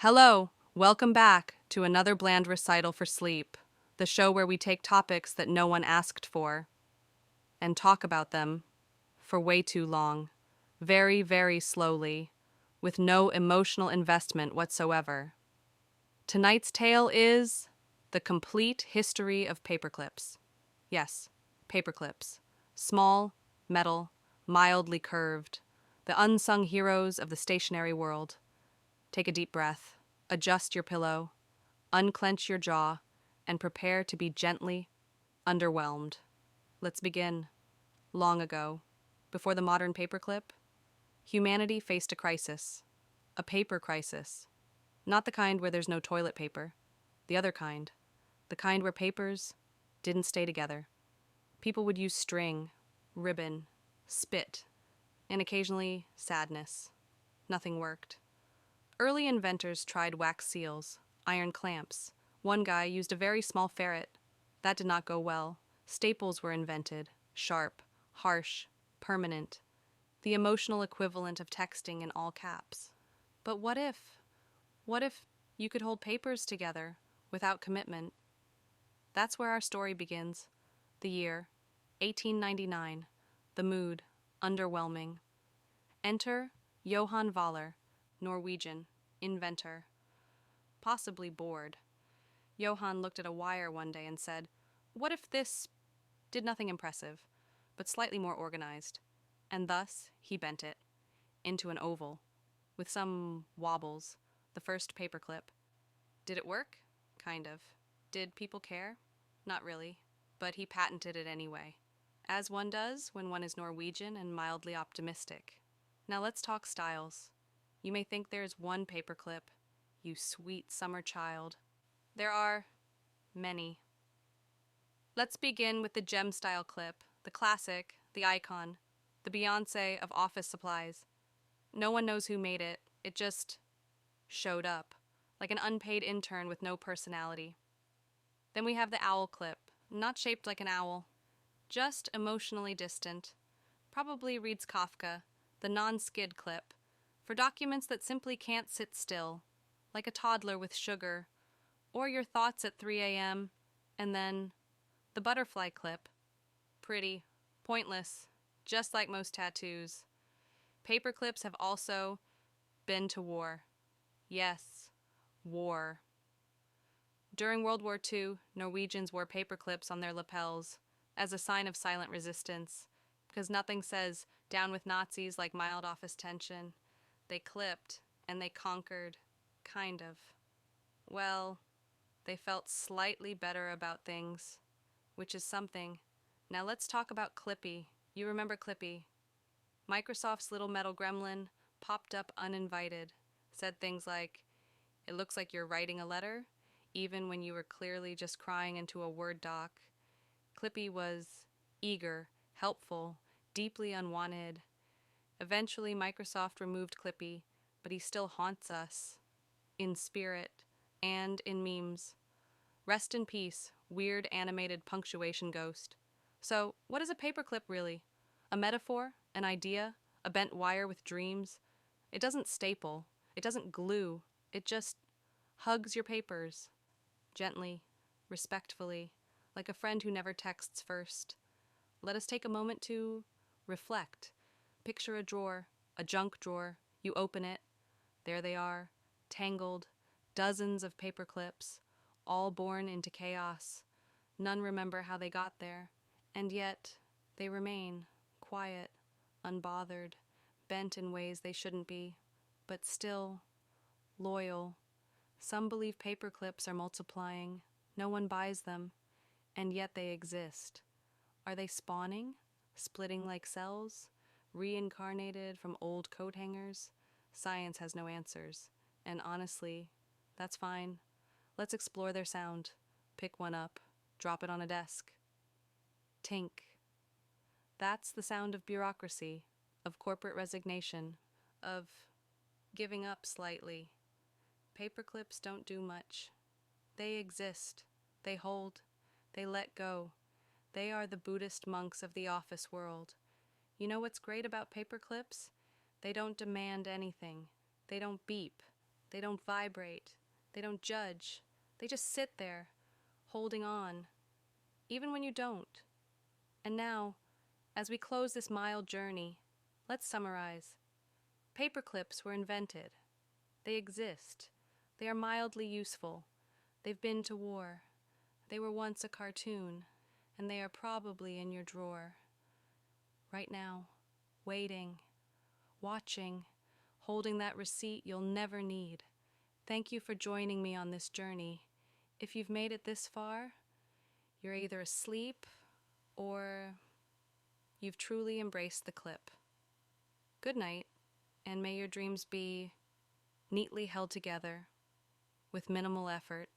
Hello, welcome back to another Bland Recital for Sleep, the show where we take topics that no one asked for and talk about them for way too long, very, very slowly, with no emotional investment whatsoever. Tonight's tale is the complete history of paperclips. Yes, paperclips. Small, metal, mildly curved, the unsung heroes of the stationery world. Take a deep breath, adjust your pillow, unclench your jaw, and prepare to be gently underwhelmed. Let's begin. Long ago, before the modern paperclip, humanity faced a crisis. A paper crisis. Not the kind where there's no toilet paper. The other kind. The kind where papers didn't stay together. People would use string, ribbon, spit, and occasionally sadness. Nothing worked. Early inventors tried wax seals, iron clamps. One guy used a very small ferret. That did not go well. Staples were invented, sharp, harsh, permanent, the emotional equivalent of texting in all caps. But what if you could hold papers together without commitment? That's where our story begins. The year, 1899. The mood, underwhelming. Enter Johann Waller, Norwegian, inventor. Possibly bored. Johann looked at a wire one day and said, "What if this did nothing impressive, but slightly more organized?" And thus he bent it into an oval, with some wobbles, the first paperclip. Did it work? Kind of. Did people care? Not really, but he patented it anyway, as one does when one is Norwegian and mildly optimistic. Now let's talk styles. You may think there's one paperclip, you sweet summer child. There are many. Let's begin with the gem style clip, the classic, the icon, the Beyonce of office supplies. No one knows who made it. It just showed up, like an unpaid intern with no personality. Then we have the owl clip, not shaped like an owl, just emotionally distant. Probably reads Kafka, the non-skid clip, for documents that simply can't sit still, like a toddler with sugar, or your thoughts at 3 a.m., and then the butterfly clip. Pretty, pointless, just like most tattoos. Paperclips have also been to war. Yes, war. During World War II, Norwegians wore paperclips on their lapels as a sign of silent resistance, because nothing says down with Nazis like mild office tension. They clipped, and they conquered, kind of. Well, they felt slightly better about things, which is something. Now let's talk about Clippy. You remember Clippy. Microsoft's little metal gremlin popped up uninvited, said things like, "It looks like you're writing a letter," even when you were clearly just crying into a Word doc. Clippy was eager, helpful, deeply unwanted. Eventually, Microsoft removed Clippy, but he still haunts us, in spirit and in memes. Rest in peace, weird animated punctuation ghost. So, what is a paperclip really? A metaphor? An idea? A bent wire with dreams? It doesn't staple. It doesn't glue. It just hugs your papers. Gently, respectfully, like a friend who never texts first. Let us take a moment to reflect. Picture a drawer, a junk drawer. You open it. There they are, tangled, dozens of paperclips, all born into chaos. None remember how they got there, and yet they remain, quiet, unbothered, bent in ways they shouldn't be, but still loyal. Some believe paperclips are multiplying. No one buys them, and yet they exist. Are they spawning, splitting like cells, reincarnated from old coat hangers? Science has no answers, and honestly, that's fine. Let's explore their sound. Pick one up, drop it on a desk. Tink. That's the sound of bureaucracy, of corporate resignation, of giving up slightly. Paperclips don't do much. They exist. They hold. They let go. They are the Buddhist monks of the office world. You know what's great about paperclips? They don't demand anything. They don't beep. They don't vibrate. They don't judge. They just sit there, holding on, even when you don't. And now, as we close this mild journey, let's summarize. Paperclips were invented. They exist. They are mildly useful. They've been to war. They were once a cartoon, and they are probably in your drawer. Right now, waiting, watching, holding that receipt you'll never need. Thank you for joining me on this journey. If you've made it this far, you're either asleep or you've truly embraced the clip. Good night, and may your dreams be neatly held together with minimal effort.